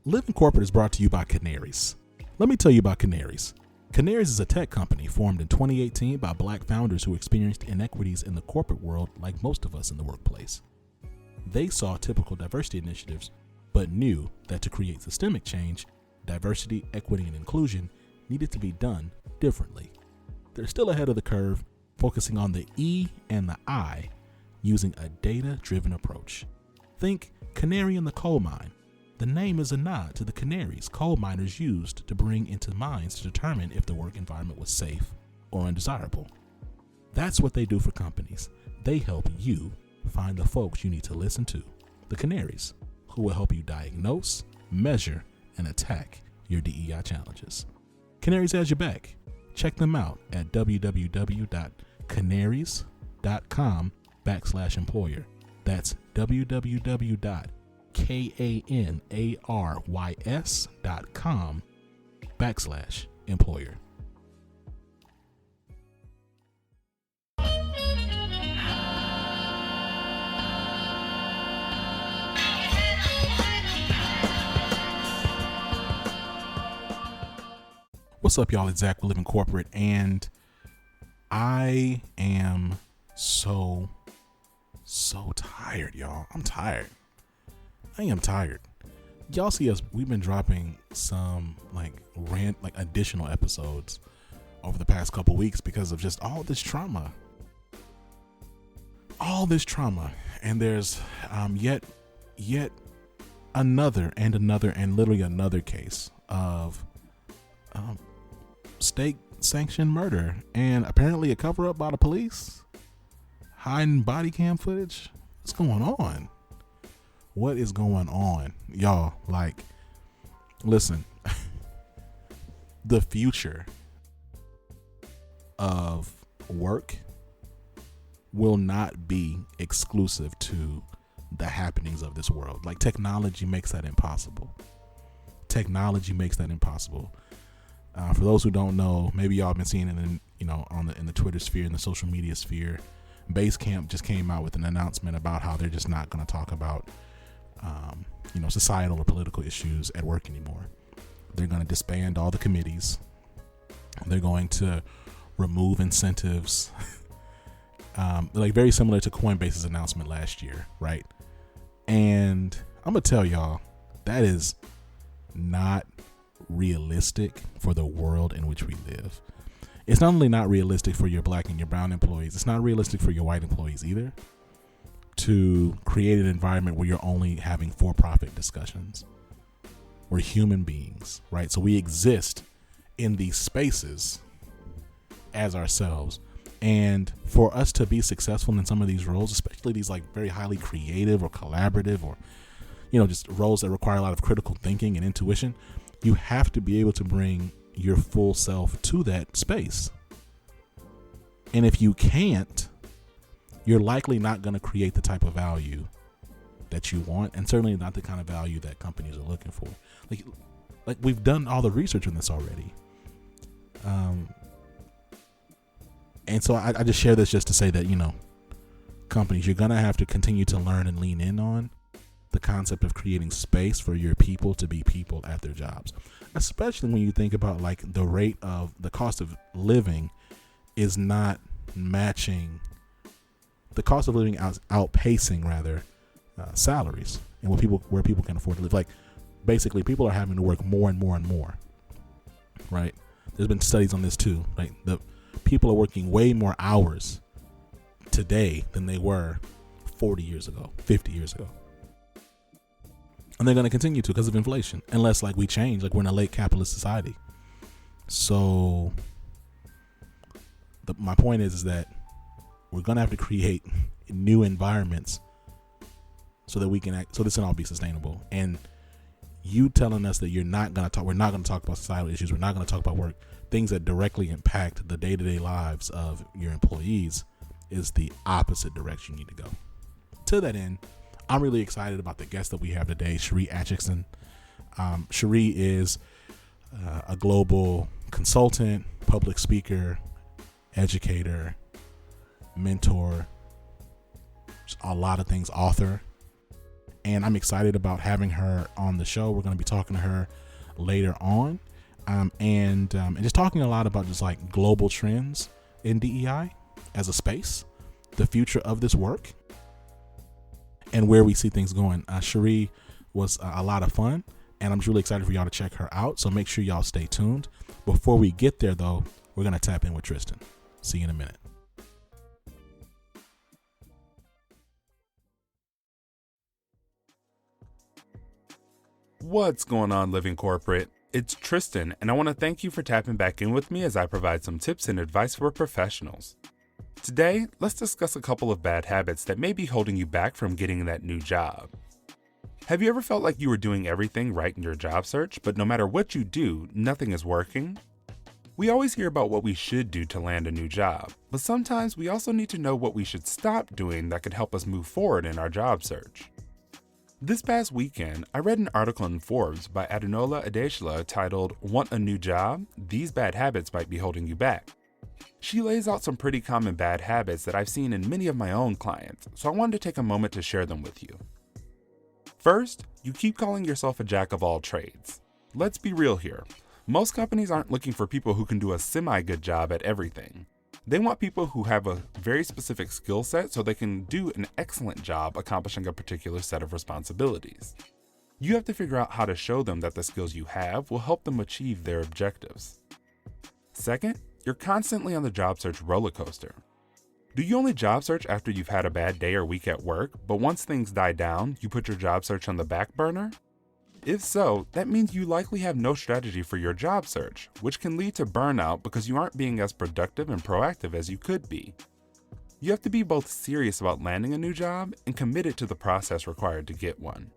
Living Corporate is brought to you by Canaries. Let me tell you about Canaries. Canaries is a tech company formed in 2018 by Black founders who experienced inequities in the corporate world like most of us in the workplace. They saw typical diversity initiatives, but knew that to create systemic change, diversity, equity, and inclusion needed to be done differently. They're still ahead of the curve, focusing on the E and the I using a data-driven approach. Think canary in the coal mine. The name is a nod to the canaries coal miners used to bring into mines to determine if the work environment was safe or undesirable. That's what they do for companies. They help you find the folks you need to listen to, the canaries, who will help you diagnose, measure, and attack your DEI challenges. Canaries has your back. Check them out at www.canaries.com/employer. That's www.kanarys.com/employer. What's up, y'all? It's Zach with Living Corporate, and I am so tired, y'all. I'm tired. I am tired. Y'all see us, we've been dropping some additional episodes over the past couple weeks because of just all this trauma. And there's yet another case of state sanctioned murder, and apparently a cover up by the police hiding body cam footage. What's going on? What is going on, y'all? Listen, the future of work will not be exclusive to the happenings of this world. Technology makes that impossible. For those who don't know, maybe y'all been seeing it in the Twitter sphere, in the social media sphere. Basecamp just came out with an announcement about how they're just not going to talk about societal or political issues at work anymore. They're going to disband all the committees. They're going to remove incentives, very similar to Coinbase's announcement last year, right? And I'm gonna tell y'all, that is not realistic for the world in which we live. It's not only not realistic for your black and your brown employees, it's not realistic for your white employees either, to create an environment where you're only having for-profit discussions. We're human beings, right? So we exist in these spaces as ourselves. And for us to be successful in some of these roles, especially these very highly creative or collaborative or, just roles that require a lot of critical thinking and intuition, you have to be able to bring your full self to that space. And if you can't, you're likely not going to create the type of value that you want, and certainly not the kind of value that companies are looking for. We've done all the research on this already. And so I just share this just to say that, companies, you're going to have to continue to learn and lean in on the concept of creating space for your people to be people at their jobs, especially when you think about the cost of living is not matching the cost of living, outpacing salaries and where people can afford to live. Basically, people are having to work more and more and more, right? There's been studies on this too. The people are working way more hours today than they were 40 years ago, 50 years ago. And they're going to continue to because of inflation, unless we change, we're in a late capitalist society. So my point is that we're going to have to create new environments so that so this can all be sustainable. And you telling us that we're not going to talk about societal issues, we're not going to talk about work, things that directly impact the day-to-day lives of your employees, is the opposite direction you need to go. To that end, I'm really excited about the guest that we have today, Sheree Atcheson. Sheree is a global consultant, public speaker, educator, mentor, a lot of things, author. and I'm excited about having her on the show. We're going to be talking to her later on, and just talking a lot about just like global trends in DEI as a space, the future of this work, and where we see things going. Sheree was a lot of fun, and I'm really excited for y'all to check her out. So make sure y'all stay tuned. Before we get there, though, we're going to tap in with Tristan. See you in a minute. What's going on, Living Corporate? It's Tristan, and I want to thank you for tapping back in with me as I provide some tips and advice for professionals. Today, let's discuss a couple of bad habits that may be holding you back from getting that new job. Have you ever felt like you were doing everything right in your job search, but no matter what you do, nothing is working? We always hear about what we should do to land a new job, but sometimes we also need to know what we should stop doing that could help us move forward in our job search. This past weekend, I read an article in Forbes by Adenola Adeshla titled, "Want a New Job? These Bad Habits Might Be Holding You Back." She lays out some pretty common bad habits that I've seen in many of my own clients, so I wanted to take a moment to share them with you. First, you keep calling yourself a jack of all trades. Let's be real here. Most companies aren't looking for people who can do a semi-good job at everything. They want people who have a very specific skill set so they can do an excellent job accomplishing a particular set of responsibilities. You have to figure out how to show them that the skills you have will help them achieve their objectives. Second, you're constantly on the job search roller coaster. Do you only job search after you've had a bad day or week at work, but once things die down, you put your job search on the back burner? If so, that means you likely have no strategy for your job search, which can lead to burnout because you aren't being as productive and proactive as you could be. You have to be both serious about landing a new job and committed to the process required to get one.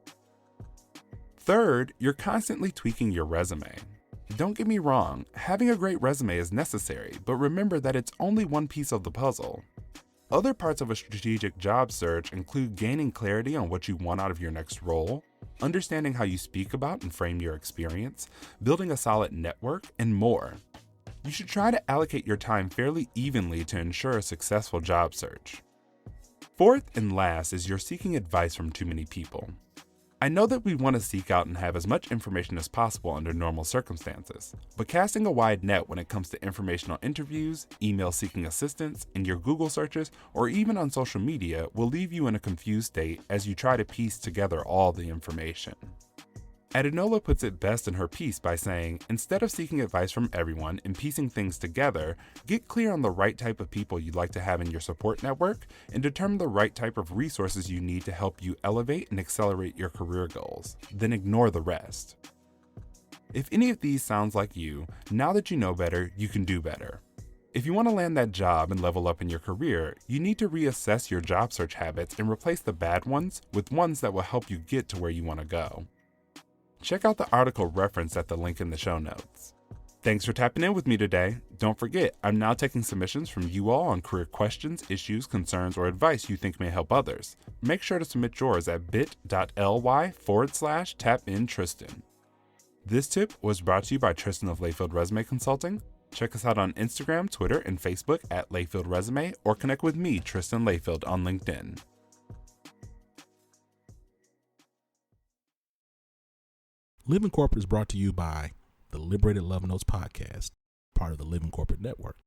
Third, you're constantly tweaking your resume. Don't get me wrong, having a great resume is necessary, but remember that it's only one piece of the puzzle. Other parts of a strategic job search include gaining clarity on what you want out of your next role, understanding how you speak about and frame your experience, building a solid network, and more. You should try to allocate your time fairly evenly to ensure a successful job search. Fourth and last is you're seeking advice from too many people. I know that we want to seek out and have as much information as possible under normal circumstances, but casting a wide net when it comes to informational interviews, email seeking assistance, in your Google searches, or even on social media will leave you in a confused state as you try to piece together all the information. Adenola puts it best in her piece by saying, instead of seeking advice from everyone and piecing things together, get clear on the right type of people you'd like to have in your support network and determine the right type of resources you need to help you elevate and accelerate your career goals. Then ignore the rest. If any of these sounds like you, now that you know better, you can do better. If you want to land that job and level up in your career, you need to reassess your job search habits and replace the bad ones with ones that will help you get to where you want to go. Check out the article referenced at the link in the show notes. Thanks for tapping in with me today. Don't forget, I'm now taking submissions from you all on career questions, issues, concerns, or advice you think may help others. Make sure to submit yours at bit.ly/tapintristan. This tip was brought to you by Tristan of Layfield Resume Consulting. Check us out on Instagram, Twitter, and Facebook at Layfield Resume, or connect with me, Tristan Layfield, on LinkedIn. Living Corporate is brought to you by the Liberated Love Notes podcast, part of the Living Corporate Network.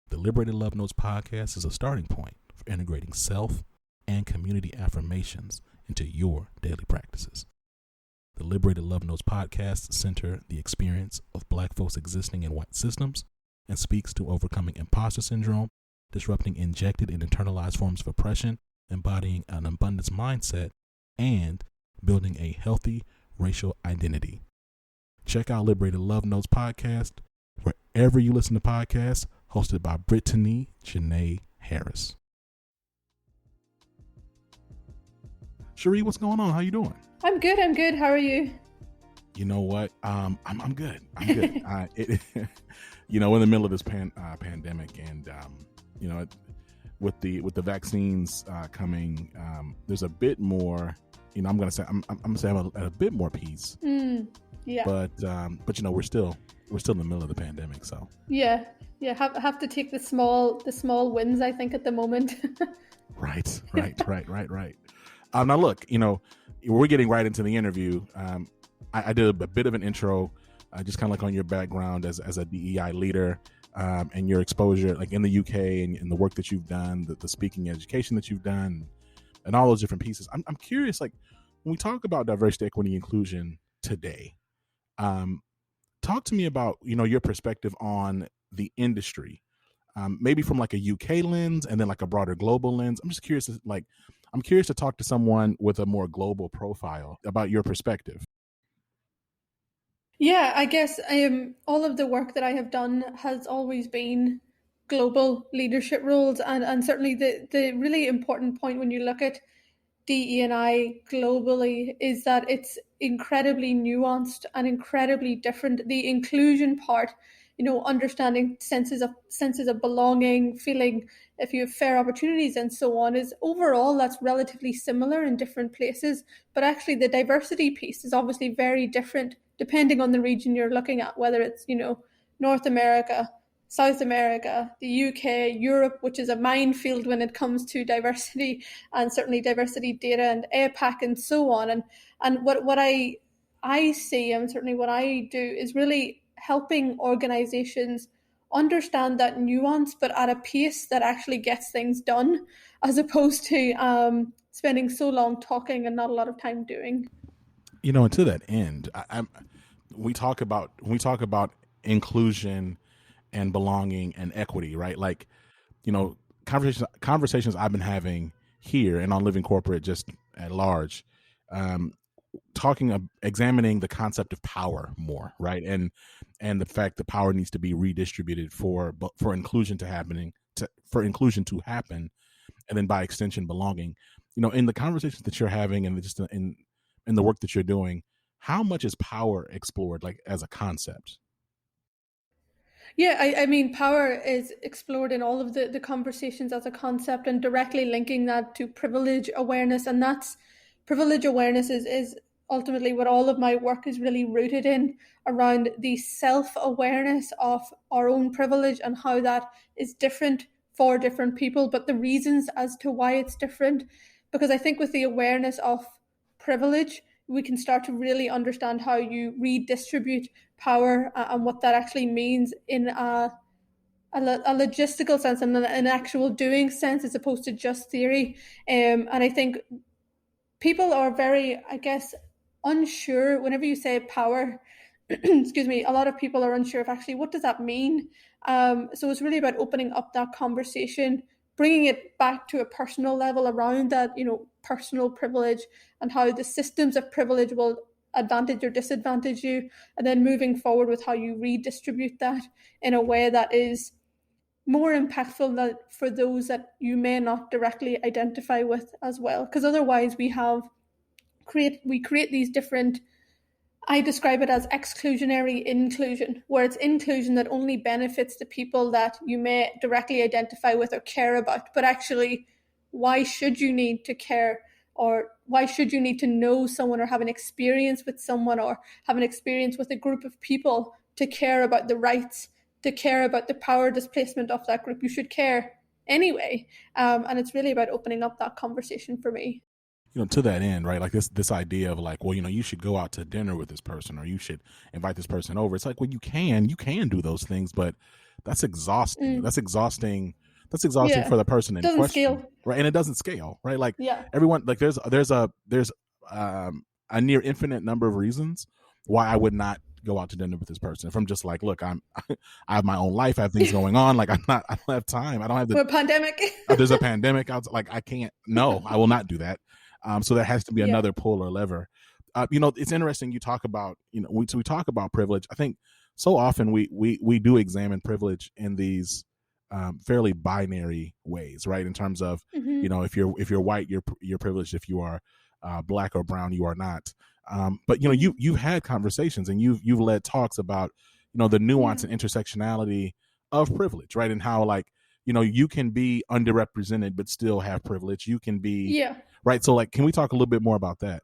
The Liberated Love Notes podcast is a starting point for integrating self and community affirmations into your daily practices. The Liberated Love Notes podcast center the experience of Black folks existing in white systems and speaks to overcoming imposter syndrome, disrupting injected and internalized forms of oppression, embodying an abundance mindset, and building a healthy racial identity. Check out Liberated Love Notes podcast wherever you listen to podcasts, hosted by Brittany Janae Harris. Sheree, what's going on? How you doing? I'm good. How are you? You know what? I'm good. We're in the middle of this pandemic, and with the vaccines coming, there's a bit more. I'm gonna say I'm at a bit more peace. Yeah. But we're still in the middle of the pandemic, so. Yeah. Have to take the small wins, I think, at the moment. Right. Now, look, we're getting right into the interview. I did a bit of an intro, just kind of like on your background as a DEI leader, and your exposure, like in the UK, and the work that you've done, the speaking education that you've done, and all those different pieces. I'm curious, like when we talk about diversity, equity, inclusion today, talk to me about your perspective on the industry, maybe from like a UK lens and then like a broader global lens. I'm just curious to talk to someone with a more global profile about your perspective. Yeah, I guess all of the work that I have done has always been global leadership roles, and certainly the really important point when you look at DE&I globally is that it's incredibly nuanced and incredibly different. The inclusion part, understanding senses of belonging, feeling if you have fair opportunities and so on, is overall that's relatively similar in different places. But actually the diversity piece is obviously very different depending on the region you're looking at, whether it's, North America, South America, the UK, Europe, which is a minefield when it comes to diversity, and certainly diversity data, and APAC and so on. And what I see, and certainly what I do, is really helping organizations understand that nuance, but at a pace that actually gets things done, as opposed to spending so long talking and not a lot of time doing. And to that end, we talk about inclusion and belonging and equity, right? Like, conversations I've been having here and on Living Corporate just at large, examining the concept of power more, right? And the fact that power needs to be redistributed for inclusion to happen, and then by extension belonging. In the conversations that you're having and just in the work that you're doing, how much is power explored, like as a concept? Yeah, I mean, power is explored in all of the conversations as a concept, and directly linking that to privilege awareness. And that's privilege awareness is ultimately what all of my work is really rooted in, around the self-awareness of our own privilege and how that is different for different people, but the reasons as to why it's different. Because I think with the awareness of privilege, we can start to really understand how you redistribute power, and what that actually means in a logistical sense and an actual doing sense, as opposed to just theory. And I think people are very, I guess, unsure whenever you say power. Excuse me, a lot of people are unsure of actually what does that mean. So it's really about opening up that conversation, bringing it back to a personal level around that, personal privilege, and how the systems of privilege will advantage or disadvantage you, and then moving forward with how you redistribute that in a way that is more impactful for those that you may not directly identify with as well. Because otherwise we create these different, I describe it as exclusionary inclusion, where it's inclusion that only benefits the people that you may directly identify with or care about. But actually, why should you need to care, or why should you need to know someone, or have an experience with someone, or have an experience with a group of people to care about the rights, to care about the power displacement of that group? You should care anyway. And it's really about opening up that conversation for me. To that end, right? Like this idea of like, well, you should go out to dinner with this person, or you should invite this person over. It's like, well, you can do those things, but that's exhausting. That's exhausting Yeah. for the person in Doesn't question, scale. right? And it doesn't scale, right? Like Yeah. everyone, like there's a near infinite number of reasons why I would not go out to dinner with this person. If I'm just like, look, I have my own life, I have things going on. Like I don't have time. I don't have We're a pandemic. there's a pandemic out. Like I can't. No, I will not do that. So that has to be another pull or lever. It's interesting. You talk about, we talk about privilege. I think so often we do examine privilege in these fairly binary ways, right? In terms of, if you're white, you're privileged. If you are black or brown, you are not. But you've had conversations and you've led talks about, the nuance and intersectionality of privilege, right? And how, like, you can be underrepresented but still have privilege. You can be right. So, like, can we talk a little bit more about that?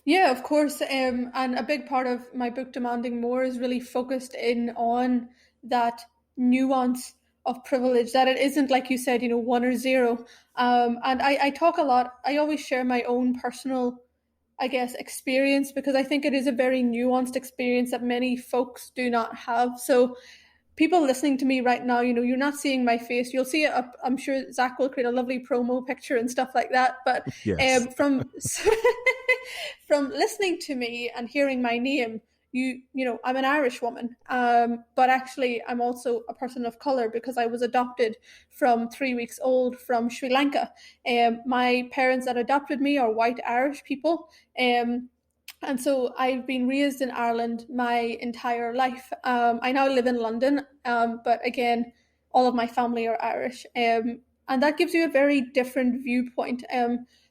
Yeah, of course. And a big part of my book, Demanding More, is really focused in on that nuance of privilege, that it isn't, like you said, one or zero. And I talk a lot. I always share my own personal, I guess, experience, because I think it is a very nuanced experience that many folks do not have. So people listening to me right now, you're not seeing my face. You'll see it up. I'm sure Zach will create a lovely promo picture and stuff like that. But Yes. from from listening to me and hearing my name, I'm an Irish woman, but actually I'm also a person of color, because I was adopted from 3 weeks old from Sri Lanka. My parents that adopted me are white Irish people. And so I've been raised in Ireland my entire life. I now live in London, but again, all of my family are Irish. And that gives you a very different viewpoint.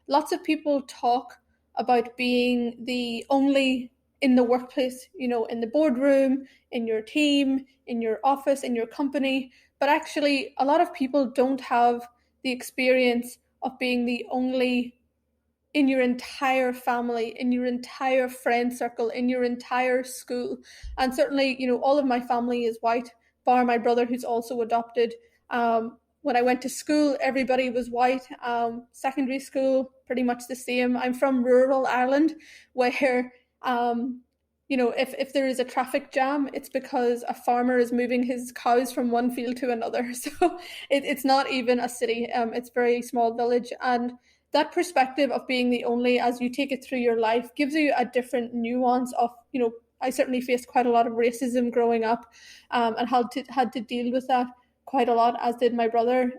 Lots of people talk about being the only in the workplace, in the boardroom, in your team, in your office, in your company. But actually, a lot of people don't have the experience of being the only in your entire family, in your entire friend circle, in your entire school. And certainly, all of my family is white, bar my brother, who's also adopted. When I went to school, everybody was white. Secondary school, pretty much the same. I'm from rural Ireland, where if there is a traffic jam, it's because a farmer is moving his cows from one field to another. So it's not even a city. It's a very small village. And that perspective of being the only, as you take it through your life, gives you a different nuance of, I certainly faced quite a lot of racism growing up, and had to deal with that quite a lot, as did my brother.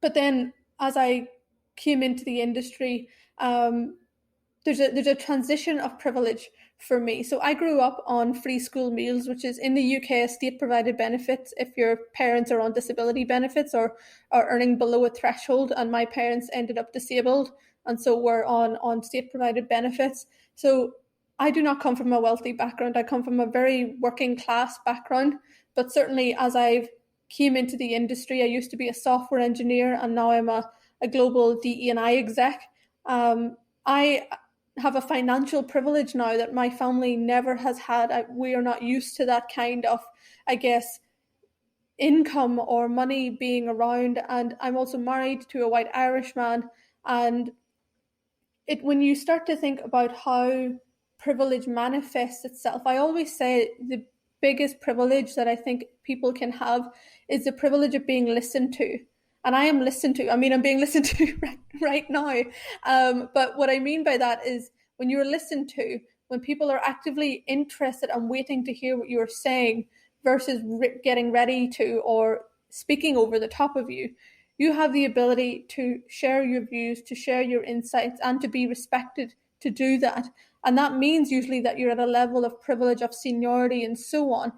But then as I came into the industry, there's a transition of privilege for me. So I grew up on free school meals, which is in the UK state provided benefits if your parents are on disability benefits or are earning below a threshold. And my parents ended up disabled, and so were on state provided benefits. So I do not come from a wealthy background. I come from a very working class background. But certainly as I've came into the industry, I used to be a software engineer, and now I'm a global DEI exec. I have a financial privilege now that my family never has had. We are not used to that kind of, I guess, income or money being around. And I'm also married to a white Irish man. And when you start to think about how privilege manifests itself, I always say the biggest privilege that I think people can have is the privilege of being listened to. And I am listened to. I mean, I'm being listened to right now. But what I mean by that is when you're listened to, when people are actively interested and waiting to hear what you're saying versus getting ready to or speaking over the top of you, you have the ability to share your views, to share your insights, and to be respected to do that. And that means usually that you're at a level of privilege, of seniority, and so on.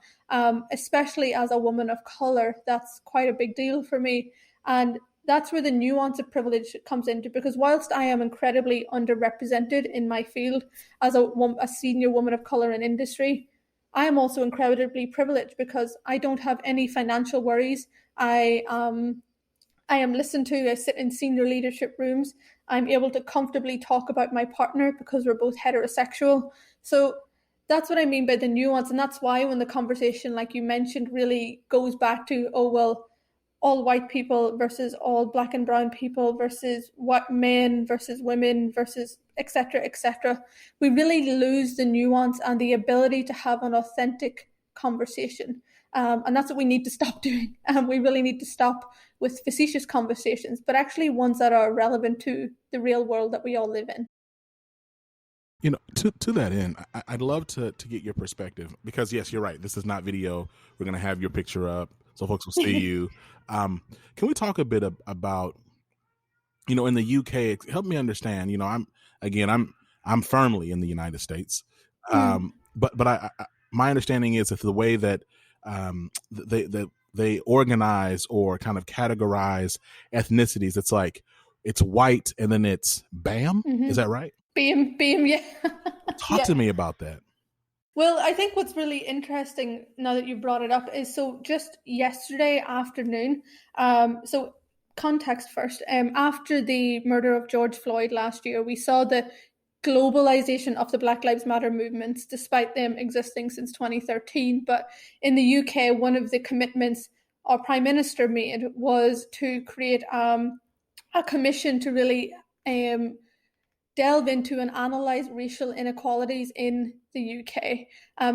Especially as a woman of color, that's quite a big deal for me. And that's where the nuance of privilege comes into, because whilst I am incredibly underrepresented in my field as a senior woman of color in industry, I am also incredibly privileged because I don't have any financial worries. I am listened to. I sit in senior leadership rooms. I'm able to comfortably talk about my partner because we're both heterosexual. So that's what I mean by the nuance. And that's why when the conversation, like you mentioned, really goes back to, oh, well, all white people versus all black and brown people versus what men versus women versus etc., we really lose the nuance and the ability to have an authentic conversation. And that's what we need to stop doing. We really need to stop with facetious conversations, but actually ones that are relevant to the real world that we all live in. To that end, I'd love to get your perspective, because yes, you're right. This is not video. We're going to have your picture up so folks will see you. Can we talk a bit about, in the UK, help me understand, I'm firmly in the United States. But my understanding is that the way that they organize or kind of categorize ethnicities, it's like it's white and then it's BAM. Is that right? BAM, yeah. Talk to me about that. Well, I think what's really interesting now that you brought it up is, so just yesterday afternoon, so context first, after the murder of George Floyd last year, we saw the globalization of the Black Lives Matter movements, despite them existing since 2013. But in the UK, one of the commitments our Prime Minister made was to create a commission to really delve into and analyse racial inequalities in the UK,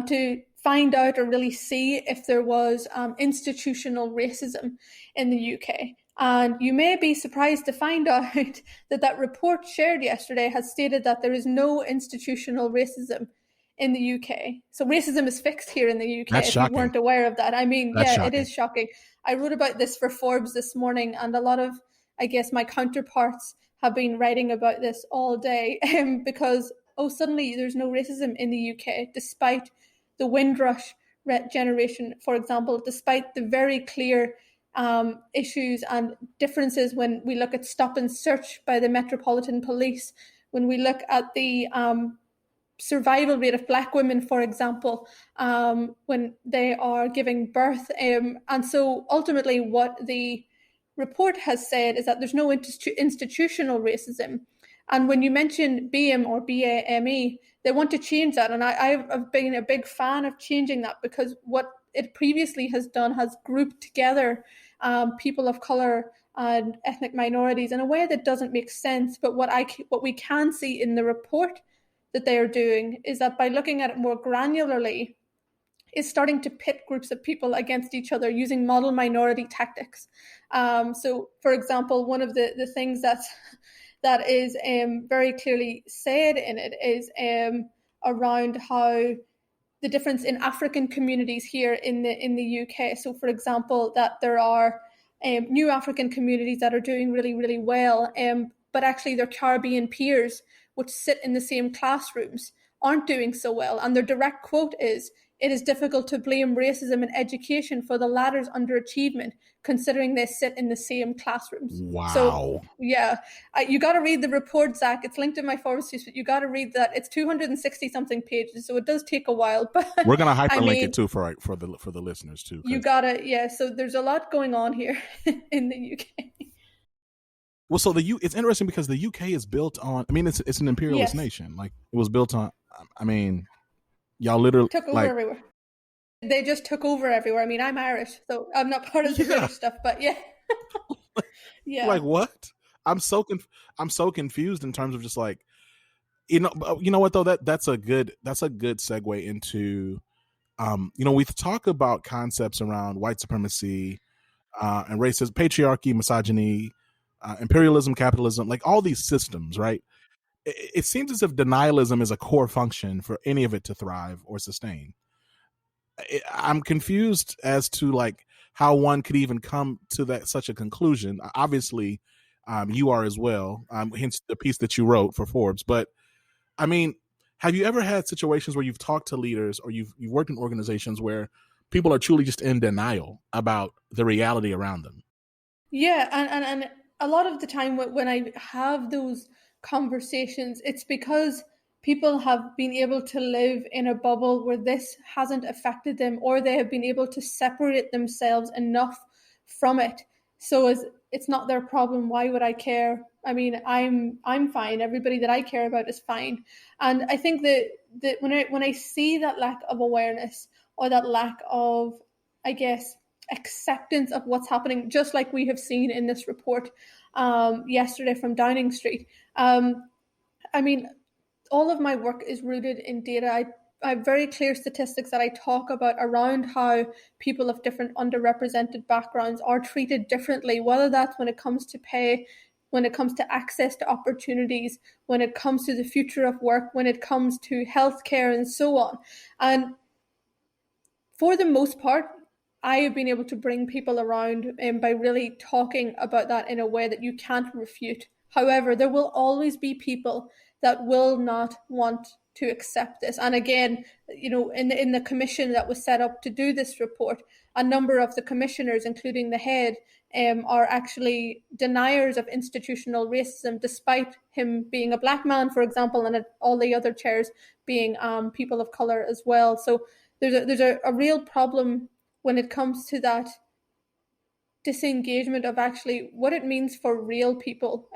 to find out or really see if there was institutional racism in the UK. And you may be surprised to find out that report shared yesterday has stated that there is no institutional racism in the UK. So racism is fixed here in the UK. That's if shocking. You weren't aware of that. I mean, That's yeah, shocking. It is shocking. I wrote about this for Forbes this morning, and a lot of, I guess, my counterparts have been writing about this all day, because, suddenly there's no racism in the UK, despite the Windrush generation, for example, despite the very clear issues and differences when we look at stop and search by the Metropolitan Police, when we look at the survival rate of Black women, for example, when they are giving birth. And so ultimately what the report has said is that there's no institutional racism. And when you mention BAME or BAME, they want to change that. And I've been a big fan of changing that, because what it previously has done has grouped together people of colour and ethnic minorities in a way that doesn't make sense. But what we can see in the report that they are doing is that by looking at it more granularly, is starting to pit groups of people against each other using model minority tactics. So, for example, one of the things that is very clearly said in it is around how the difference in African communities here in the UK. So, for example, that there are new African communities that are doing really, really well, but actually their Caribbean peers, which sit in the same classrooms, aren't doing so well. And their direct quote is, "It is difficult to blame racism in education for the latter's underachievement, considering they sit in the same classrooms." Wow. So, yeah, you got to read the report, Zach. It's linked in my Forbes piece, but you got to read that. It's 260 something pages, so it does take a while. But we're gonna hyperlink it too for the listeners too. You gotta, yeah. So there's a lot going on here in the UK. Well, so it's interesting because the UK is built on. I mean, it's an imperialist nation. Like, it was built on. I mean, y'all literally took over everywhere. They just took over everywhere. I mean, I'm Irish, so I'm not part of the British stuff. But yeah, yeah. Like, what? I'm so confused in terms of just like, you know what though, that's a good segue into, we talk about concepts around white supremacy and racism, patriarchy, misogyny, imperialism, capitalism, like all these systems, right? It seems as if denialism is a core function for any of it to thrive or sustain. I'm confused as to like how one could even come to such a conclusion. Obviously, you are as well, hence the piece that you wrote for Forbes. But I mean, have you ever had situations where you've talked to leaders or you've worked in organizations where people are truly just in denial about the reality around them? Yeah, and a lot of the time when I have those conversations, it's because people have been able to live in a bubble where this hasn't affected them, or they have been able to separate themselves enough from it. So it's not their problem. Why would I care? I mean, I'm fine. Everybody that I care about is fine. And I think that when I see that lack of awareness or that lack of, I guess, acceptance of what's happening, just like we have seen in this report yesterday from Downing Street. I mean, all of my work is rooted in data. I have very clear statistics that I talk about around how people of different underrepresented backgrounds are treated differently, whether that's when it comes to pay, when it comes to access to opportunities, when it comes to the future of work, when it comes to healthcare and so on. And for the most part, I have been able to bring people around by really talking about that in a way that you can't refute. However, there will always be people that will not want to accept this. And again, in the commission that was set up to do this report, a number of the commissioners, including the head, are actually deniers of institutional racism, despite him being a Black man, for example, and all the other chairs being people of colour as well. So there's a real problem when it comes to that disengagement of actually what it means for real people.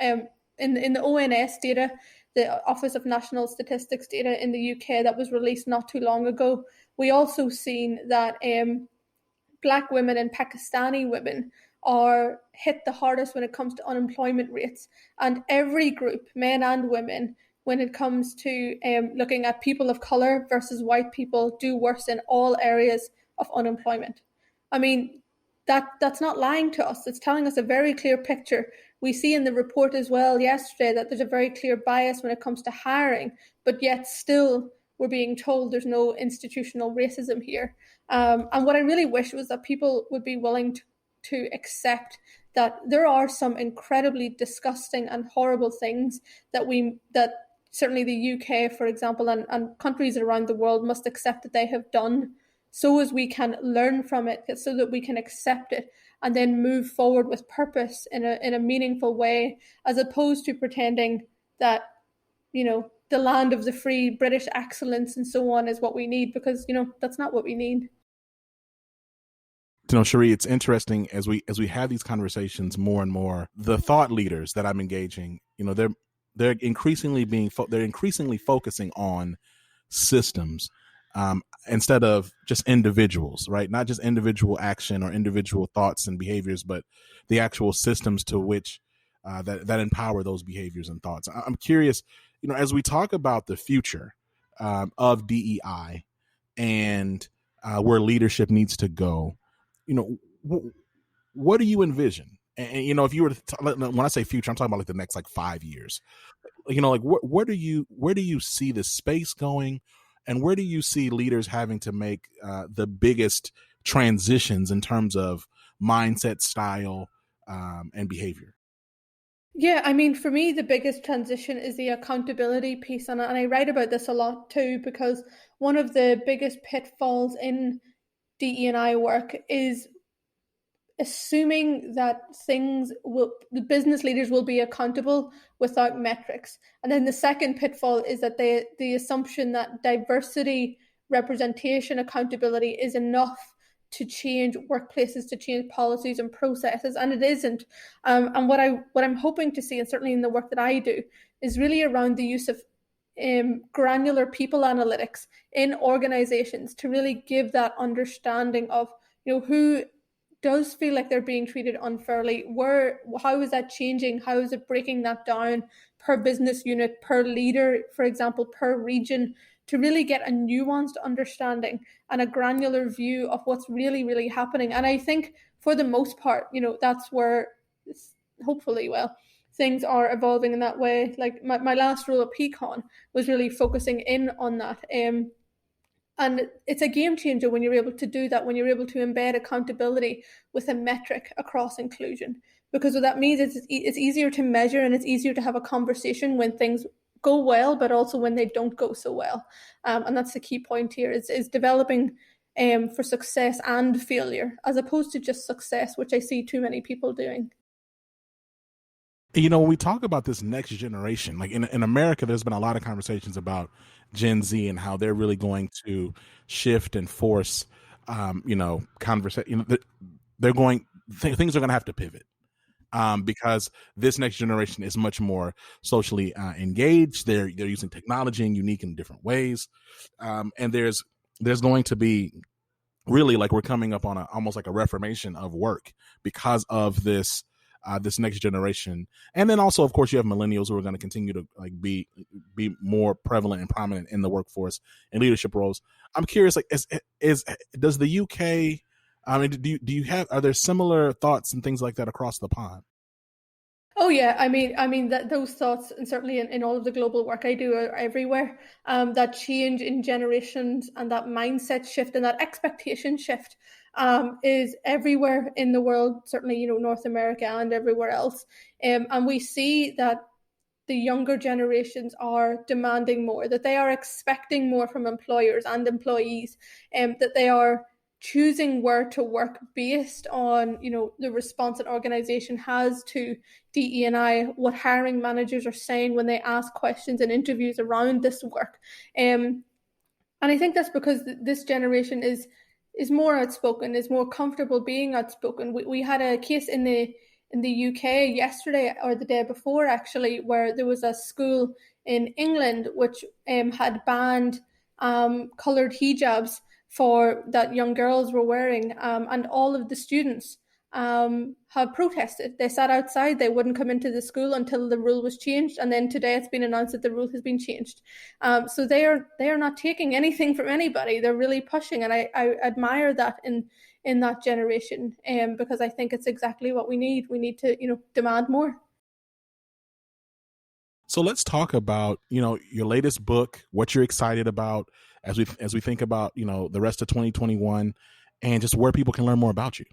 In the ONS data, the Office of National Statistics data in the UK that was released not too long ago, we also seen that Black women and Pakistani women are hit the hardest when it comes to unemployment rates. And every group, men and women, when it comes to looking at people of color versus white people, do worse in all areas of unemployment. I mean, that's not lying to us. It's telling us a very clear picture. We see in the report as well yesterday that there's a very clear bias when it comes to hiring, but yet still we're being told there's no institutional racism here. And what I really wish was that people would be willing to accept that there are some incredibly disgusting and horrible things that certainly the UK, for example, and countries around the world must accept that they have done, so as we can learn from it, so that we can accept it and then move forward with purpose in a meaningful way, as opposed to pretending that, the land of the free, British excellence and so on is what we need, because, that's not what we need. Sheree, it's interesting as we have these conversations more and more, the thought leaders that I'm engaging, they're increasingly focusing on systems instead of just individuals, right? Not just individual action or individual thoughts and behaviors, but the actual systems to which that empower those behaviors and thoughts. I'm curious, as we talk about the future of DEI and where leadership needs to go, what do you envision? And if you were to when I say future, I'm talking about like the next 5 years. Where do you see the space going, and where do you see leaders having to make the biggest transitions in terms of mindset, style, and behavior? Yeah, I mean, for me, the biggest transition is the accountability piece. And I write about this a lot too, because one of the biggest pitfalls in DE&I work is assuming that the business leaders will be accountable without metrics. And then the second pitfall is that the assumption that diversity, representation, accountability is enough to change workplaces, to change policies and processes, and it isn't. And what I'm hoping to see, and certainly in the work that I do, is really around the use of granular people analytics in organizations to really give that understanding of who does feel like they're being treated unfairly, how is that changing, how is it breaking that down per business unit, per leader, for example, per region, to really get a nuanced understanding and a granular view of what's really, really happening. And I think for the most part, that's where hopefully, things are evolving in that way. Like my last role at Pecan was really focusing in on that. And it's a game changer when you're able to do that, when you're able to embed accountability with a metric across inclusion. Because what that means is it's easier to measure, and it's easier to have a conversation when things go well, but also when they don't go so well. And that's the key point here, is developing for success and failure, as opposed to just success, which I see too many people doing. When we talk about this next generation, like in America, there's been a lot of conversations about Gen Z and how they're really going to shift and force, conversation. They're going, things are going to have to pivot. Because this next generation is much more socially engaged. They're using technology in unique and different ways, and there's going to be really, like, we're coming up on almost like a reformation of work because of this next generation. And then also, of course, you have millennials who are going to continue to be more prevalent and prominent in the workforce and leadership roles. I'm curious, does the UK? Are there similar thoughts and things like that across the pond? Oh yeah, I mean that those thoughts, and certainly in all of the global work I do, are everywhere. That change in generations and that mindset shift and that expectation shift is everywhere in the world. Certainly, North America and everywhere else. And we see that the younger generations are demanding more, that they are expecting more from employers and employees, that they are choosing where to work based on, the response an organization has to DE&I, what hiring managers are saying when they ask questions in interviews around this work. And I think that's because this generation is more outspoken, is more comfortable being outspoken. We had a case in the UK yesterday, or the day before actually, where there was a school in England which had banned coloured hijabs that young girls were wearing, and all of the students have protested. They sat outside. They wouldn't come into the school until the rule was changed, and then today it's been announced that the rule has been changed. So they are not taking anything from anybody. They're really pushing, and I admire that in that generation, because I think it's exactly what we need. We need to demand more. So let's talk about your latest book, what you're excited about as we think about the rest of 2021, and just where people can learn more about you.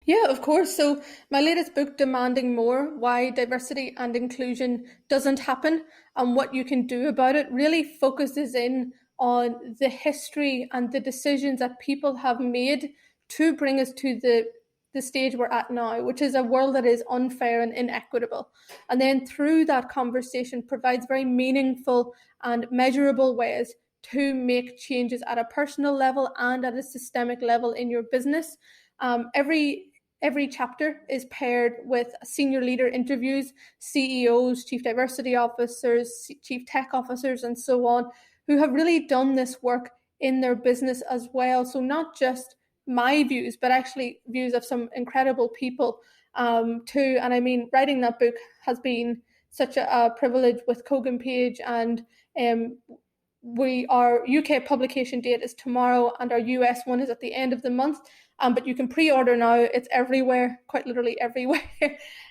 Yeah, of course. So my latest book, Demanding More, Why Diversity and Inclusion Doesn't Happen and What You Can Do About It, really focuses in on the history and the decisions that people have made to bring us to the stage we're at now, which is a world that is unfair and inequitable. And then through that conversation provides very meaningful and measurable ways to make changes at a personal level and at a systemic level in your business. Every chapter is paired with senior leader interviews, CEOs, chief diversity officers, chief tech officers, and so on, who have really done this work in their business as well. So not just my views, but actually views of some incredible people too. And I mean, writing that book has been such a privilege with Kogan Page, and our UK publication date is tomorrow, and our US one is at the end of the month. But you can pre-order now. It's everywhere, quite literally everywhere.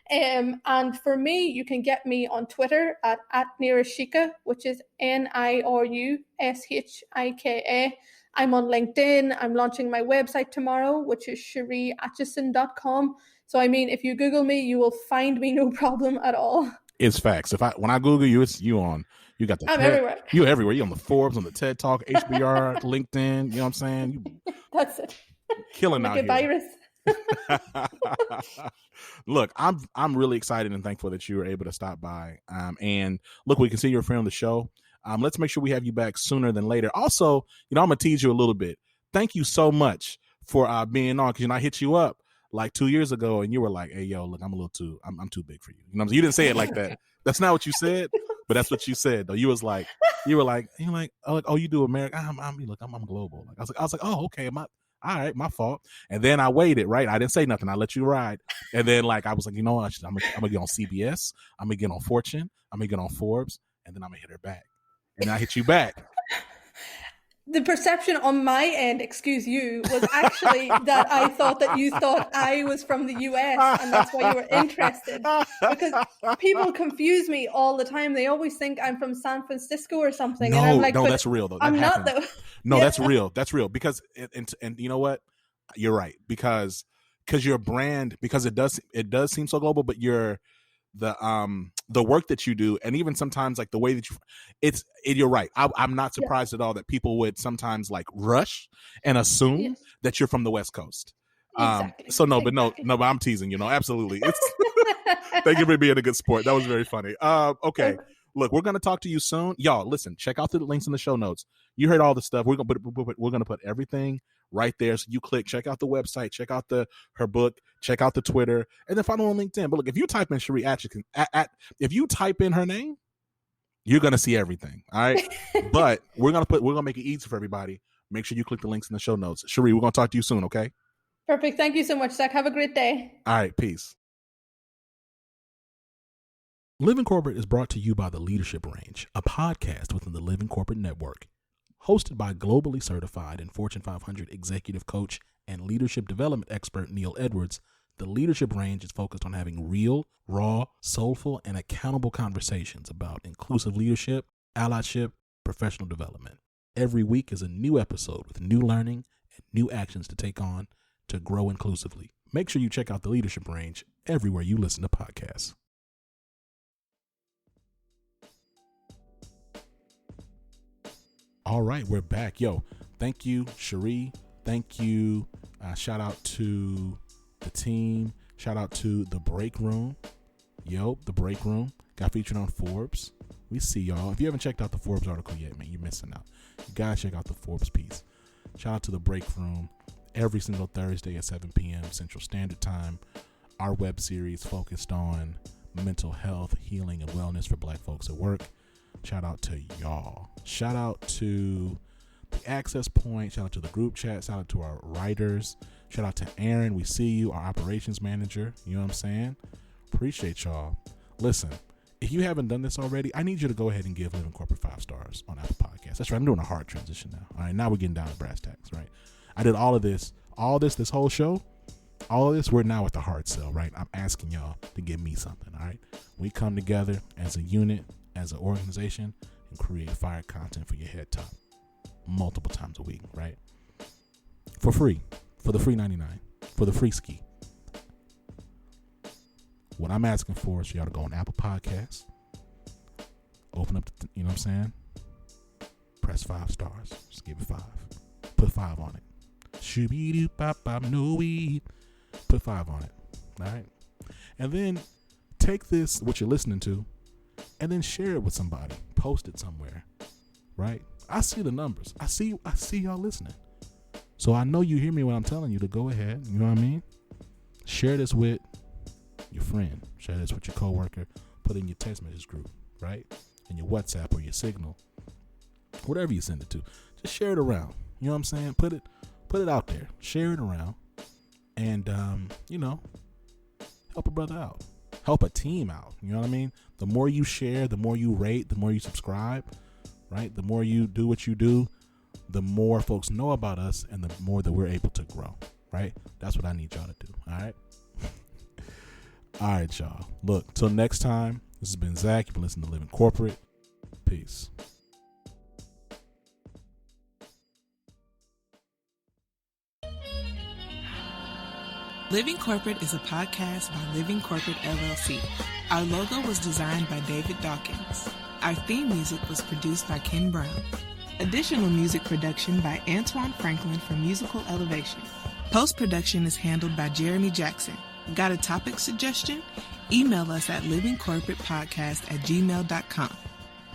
And for me, you can get me on Twitter at Nirushika, which is NIRUSHIKA. I'm on LinkedIn. I'm launching my website tomorrow, which is ShereeAtcheson.com. So, I mean, if you Google me, you will find me no problem at all. It's facts. When I Google you, it's you on. You got the I'm everywhere. You're everywhere. You're on the Forbes, on the TED Talk, HBR, LinkedIn. You know what I'm saying? That's it. Killing out here. Virus. Look, I'm really excited and thankful that you were able to stop by. And look, we can see you're a friend of the show. Let's make sure we have you back sooner than later. Also, I'm gonna tease you a little bit. Thank you so much for being on, because I hit you up like 2 years ago, and you were like, "Hey, yo, look, I'm too big for you." You didn't say it like that. That's not what you said, but that's what you said. Though you were like, oh, you do America? I'm global. I was like, oh, okay, all right, my fault. And then I waited, right? I didn't say nothing. I let you ride. And then I was like, you know what? I'm gonna get on CBS. I'm gonna get on Fortune. I'm gonna get on Forbes, and then I'm gonna hit her back. And I hit you back. The perception on my end, excuse you, was actually that I thought that you thought I was from the US, and that's why you were interested. Because people confuse me all the time. They always think I'm from San Francisco or something. No, and I'm like, no, that's real though. I'm not though. No, yeah. That's real. That's real. Because and you know what? You're right. Because your brand, because it does seem so global, but you're the work that you do, and even sometimes like the way that you're right. I'm not surprised at all that people would sometimes like rush and assume that you're from the West Coast. Exactly. So no, exactly. but I'm teasing, absolutely. Thank you for being a good sport. That was very funny. Okay. Look, we're going to talk to you soon. Y'all, listen, check out the links in the show notes. You heard all the stuff. We're going to put everything right there. So you check out the website, check out her book, check out the Twitter, and then follow on LinkedIn. But look, if you type in Sheree Atcheson, if you type in her name, you're going to see everything. All right. But we're going to make it easy for everybody. Make sure you click the links in the show notes. Sheree, we're going to talk to you soon. Okay. Perfect. Thank you so much, Zach. Have a great day. All right. Peace. Living Corporate is brought to you by The Leadership Range, a podcast within the Living Corporate Network. Hosted by globally certified and Fortune 500 executive coach and leadership development expert Neil Edwards, The Leadership Range is focused on having real, raw, soulful, and accountable conversations about inclusive leadership, allyship, professional development. Every week is a new episode with new learning and new actions to take on to grow inclusively. Make sure you check out The Leadership Range everywhere you listen to podcasts. All right, we're back. Yo, thank you, Sheree. Thank you. Shout out to the team. Shout out to The Break Room. Yo, The Break Room got featured on Forbes. We see y'all. If you haven't checked out the Forbes article yet, man, you're missing out. You gotta check out the Forbes piece. Shout out to The Break Room. Every single Thursday at 7 p.m. Central Standard Time. Our web series focused on mental health, healing, and wellness for Black folks at work. Shout out to y'all. Shout out to the access point. Shout out to the group chat. Shout out to our writers. Shout out to Aaron. We see you, our operations manager. You know what I'm saying? Appreciate y'all. Listen, if you haven't done this already, I need you to go ahead and give Living Corporate 5 stars on Apple Podcasts. That's right. I'm doing a hard transition now. All right. Now we're getting down to brass tacks, right? I did all of this, this whole show, all of this. We're now at the hard sell, right? I'm asking y'all to give me something. All right. We come together as a unit, as an organization, and create fire content for your head top multiple times a week, right? For free, for the free 99, for the free ski. What I'm asking for is for y'all to go on Apple Podcasts, open up, you know what I'm saying? Press 5 stars. Just give it 5. Put 5 on it. Shoo-be-doo-bop-bop, no weed. Put 5 on it. All right? And then take this, what you're listening to, and then share it with somebody. Post it somewhere. Right? I see the numbers. I see y'all listening. So I know you hear me when I'm telling you to go ahead. You know what I mean? Share this with your friend. Share this with your coworker. Put it in your text message group, right? In your WhatsApp or your Signal. Whatever you send it to. Just share it around. You know what I'm saying? Put it out there. Share it around. And help a brother out. Help a team out. You know what I mean? The more you share, the more you rate, the more you subscribe, right? The more you do what you do, the more folks know about us and the more that we're able to grow, right? That's what I need y'all to do, all right? All right, y'all. Look, till next time, this has been Zach. You've been listening to Living Corporate. Peace. Living Corporate is a podcast by Living Corporate LLC. Our logo was designed by David Dawkins. Our theme music was produced by Ken Brown. Additional music production by Antoine Franklin for Musical Elevation. Post-production is handled by Jeremy Jackson. Got a topic suggestion? Email us at livingcorporatepodcast@gmail.com.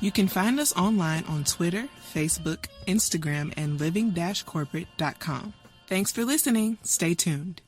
You can find us online on Twitter, Facebook, Instagram, and living-corporate.com. Thanks for listening. Stay tuned.